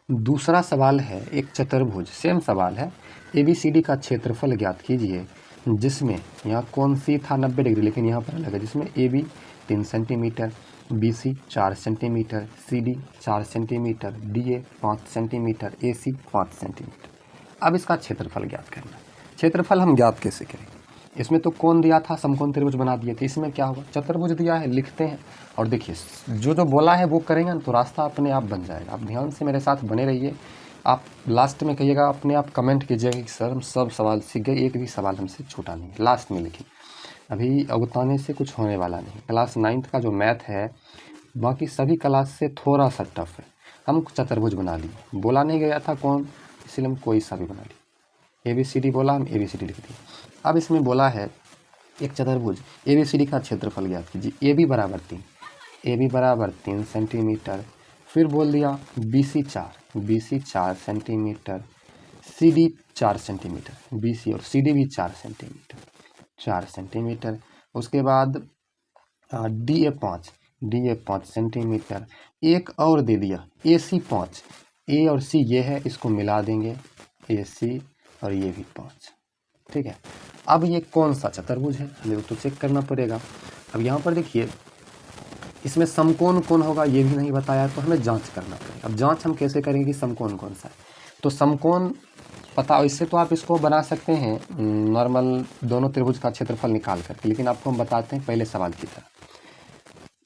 दूसरा सवाल है, एक चतुर्भुज, सेम सवाल है, ABCD का क्षेत्रफल ज्ञात कीजिए, जिसमें यहाँ कौन सी था 90 डिग्री, लेकिन यहाँ पर अलग है, जिसमें AB 3 centimetre, BC 4 centimetre, CD 4 centimetre, DA 5 centimetre, AC 5 centimetre. अब इसका क्षेत्रफल ज्ञात करना है। क्षेत्रफल हम ज्ञात कैसे करेंगे? इसमें तो कौन दिया था, समकोण त्रिभुज बना दिए थे। इसमें क्या होगा, चतुर्भुज दिया है, लिखते हैं और देखिए जो जो बोला है वो करेंगे ना तो रास्ता अपने आप बन जाएगा। आप ध्यान से मेरे साथ बने रहिए। आप लास्ट में कहिएगा, अपने आप कमेंट कीजिएगा कि सर हम सब सवाल सीख गए, एक भी सवाल हमसे छूटा नहीं। लास्ट में लिखिए, अभी अगुताने से कुछ होने वाला नहीं। क्लास 9th का जो मैथ है बाकी सभी क्लास से थोड़ा सा टफ है। हम चतुर्भुज बना लिए, बोला नहीं गया था कौन, इसलिए हम कोई सा भी बना लिए। ABCD बोला, हम ABCD लिख दिए। अब इसमें बोला है एक चतुर्भुज ABCD का क्षेत्रफल ज्ञात कीजिए। AB बराबर 3, AB बराबर 3 सेंटीमीटर। फिर बोल दिया BC 4 centimetre, CD 4 centimetre, BC और CD भी 4 सेंटीमीटर। उसके बाद DA 5 सेंटीमीटर। एक और दे दिया AC 5, A और C ये है, इसको मिला देंगे AC और ये भी 5। ठीक है, अब ये कौन सा चतुर्भुज है हमें तो चेक करना पड़ेगा। अब यहाँ पर देखिए इसमें समकोण कौन होगा ये भी नहीं बताया, तो हमें जांच करना पड़ेगा। अब जांच हम कैसे करेंगे कि समकोण कौन सा है, तो समकोण पता, इससे तो आप इसको बना सकते हैं नॉर्मल दोनों त्रिभुज का क्षेत्रफल निकाल करके, लेकिन आपको हम बताते हैं पहले सवाल की तरह।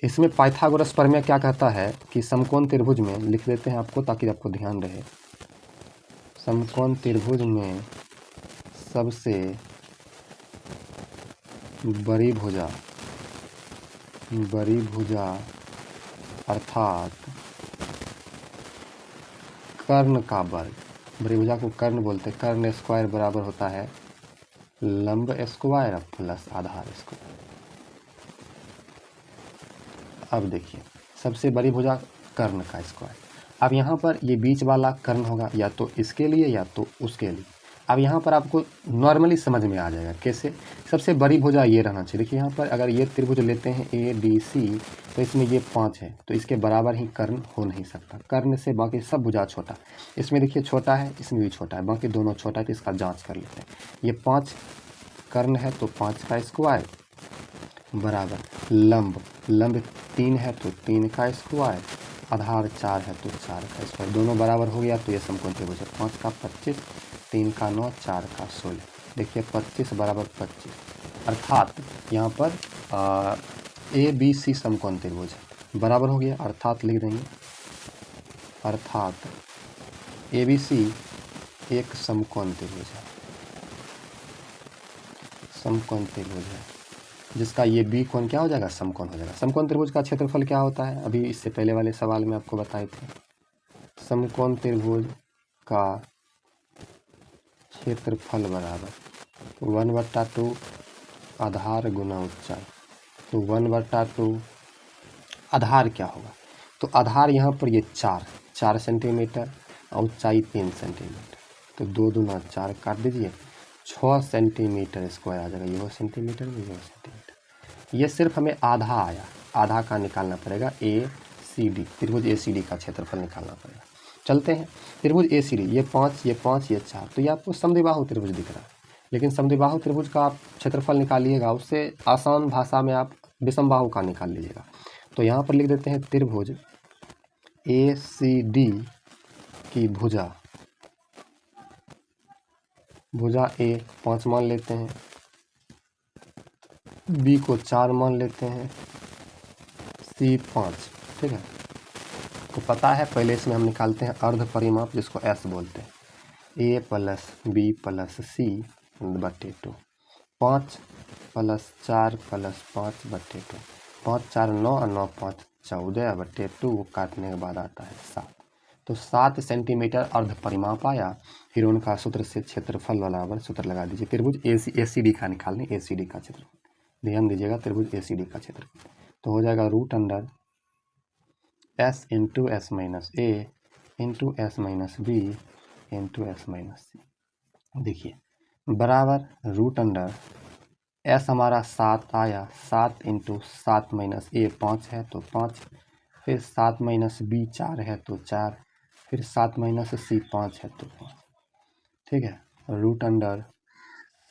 इसमें पाइथागोरस प्रमेय क्या कहता है कि समकोण त्रिभुज में, लिख देते हैं आपको ताकि आपको ध्यान रहे, समकोण त्रिभुज में सबसे बड़ी भुजा अर्थात कर्ण का वर्ग, बड़ी भुजा को कर्ण बोलते हैं, कर्ण स्क्वायर बराबर होता है लंब स्क्वायर प्लस आधार स्क्वायर। अब देखिए सबसे बड़ी भुजा कर्ण का स्क्वायर। अब यहाँ पर ये बीच वाला कर्ण होगा या तो इसके लिए या तो उसके लिए। अब यहाँ पर आपको नॉर्मली समझ में आ जाएगा कैसे, सबसे बड़ी भुजा ये रहना चाहिए। देखिए यहाँ पर अगर ये त्रिभुज लेते हैं ADC तो इसमें ये 5 है, तो इसके बराबर ही कर्ण हो नहीं सकता। कर्ण से बाकी सब भुजा छोटा, इसमें देखिए छोटा है, इसमें भी छोटा है, बाकी दोनों छोटा है, तो इसका जाँच कर लेते हैं। ये 5 कर्ण है तो 5 का स्क्वायर बराबर लंब 3 है तो 3 का स्क्वायर, आधार 4 है तो 4 का स्क्वायर, दोनों बराबर हो गया तो ये समकोण त्रिभुज है। 5 का 25, 3 का 9, 4 का 16। देखिए 25 बराबर 25, अर्थात यहाँ पर ABC समकोण त्रिभुज है, बराबर हो गया, अर्थात लिख देंगे, अर्थात ABC एक समकोण त्रिभुज है, समकोण त्रिभुज है जिसका ये B कोण क्या हो जाएगा, समकोण हो जाएगा। समकोण त्रिभुज का क्षेत्रफल क्या होता है, अभी इससे पहले वाले सवाल में आपको बताए थे। समकोण त्रिभुज का क्षेत्रफल बराबर 1/2 आधार गुना ऊंचाई। तो 1/2 आधार क्या होगा, तो आधार यहाँ पर ये 4 सेंटीमीटर और ऊंचाई 3 सेंटीमीटर, तो 2 दूना 4 काट दीजिए, 6 सेंटीमीटर स्क्वायर आ जाएगा। ये वो सेंटीमीटर, ये वो सेंटीमीटर। ये सिर्फ हमें आधा आया, आधा का निकालना पड़ेगा। ACD त्रिभुज ACD का क्षेत्रफल निकालना पड़ेगा। चलते हैं त्रिभुज ACD, ये 5 ये 5 ये 4, तो ये आपको समद्विबाहु त्रिभुज दिख रहा है, लेकिन समद्विबाहु त्रिभुज का आप क्षेत्रफल निकालिएगा उससे आसान भाषा में आप विषमबाहु का निकाल लीजिएगा। तो यहाँ पर लिख देते हैं त्रिभुज ACD की भुजा A 5 मान लेते हैं, B को 4 मान लेते हैं, C 5। ठीक है, तो पता है पहले इसमें हम निकालते हैं अर्ध परिमाप जिसको S बोलते हैं, A plus B plus C बटे 2, 5 प्लस 4 प्लस 5 बटे 2, 5 4 9 और 9 5 14 बटे 2, काटने के बाद आता है 7। तो 7 सेंटीमीटर अर्ध परिमाप आया। फिर उनका सूत्र से क्षेत्रफल बराबर सूत्र लगा दीजिए, त्रिभुज ACD का निकालने, ACD का क्षेत्रफल ध्यान दीजिएगा, त्रिभुज ACD का क्षेत्रफल तो हो जाएगा √under S into S minus A into S minus B into S minus C। देखिए बराबर √अंडर S हमारा 7 आया, 7 इंटू 7 माइनस A 5 है तो 5, फिर 7 माइनस B 4 है तो 4, फिर 7 माइनस सी 5 है, तो ठीक है, रूट अंडर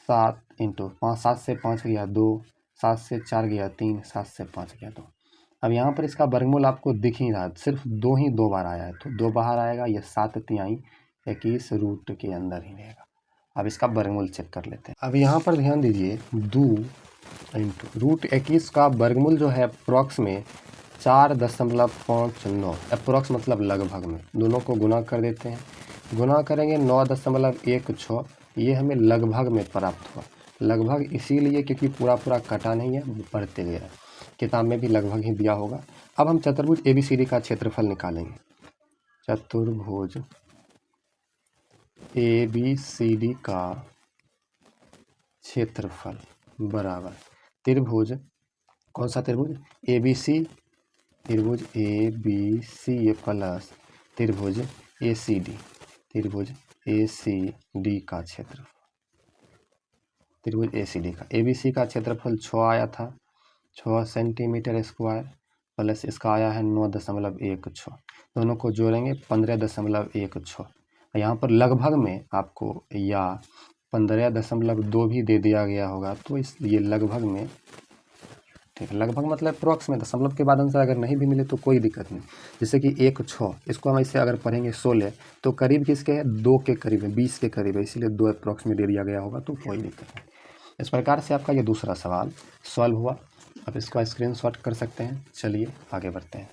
7 इंटू 5, 7 से 5 गया 2, 7 से 4 गया 3, 7 से 5 गया 2। अब यहाँ पर इसका वर्गमूल आपको दिख ही रहा है, सिर्फ 2 ही 2 बार आया है, तो 2 बाहर आएगा, ये 7 × 21 रूट के अंदर ही रहेगा। अब इसका वर्गमूल चेक कर लेते हैं। अब यहाँ पर ध्यान दीजिए, 2 इंटू रूट 21 का वर्गमूल जो है अप्रॉक्स में 4.59, अप्रॉक्स मतलब लगभग में, दोनों को गुना कर देते हैं, गुना करेंगे 9.16, ये हमें लगभग में प्राप्त हुआ। लगभग इसीलिए क्योंकि पूरा कटा नहीं है, बढ़ते गया है, किताब में भी लगभग ही दिया होगा। अब हम चतुर्भुज ABCD का क्षेत्रफल निकालेंगे। चतुर्भुज ABCD का क्षेत्रफल बराबर त्रिभुज, कौन सा त्रिभुज, ABC, त्रिभुज ABC प्लस त्रिभुज ACD, त्रिभुज ACD का क्षेत्रफल, त्रिभुज ACD का ABC का क्षेत्रफल 6 आया था, 6 सेंटीमीटर स्क्वायर, प्लस इसका आया है 9.16, दोनों को जोड़ेंगे 15.16। यहाँ पर लगभग में आपको या 15.2 भी दे दिया गया होगा, तो इसलिए लगभग में, ठीक है, लगभग मतलब अप्रॉक्स में, दशमलव के बाद आंसर अगर नहीं भी मिले तो कोई दिक्कत नहीं। जैसे कि 1.6, इसको हम ऐसे अगर पढ़ेंगे 16, तो करीब किसके है, 2 के करीब है, 20 के करीब है, इसीलिए 2 अप्रॉक्स में दे दिया गया होगा, तो कोई दिक्कत नहीं। इस प्रकार से आपका ये दूसरा सवाल सॉल्व हुआ। आप इसका स्क्रीनशॉट कर सकते हैं। चलिए आगे बढ़ते हैं।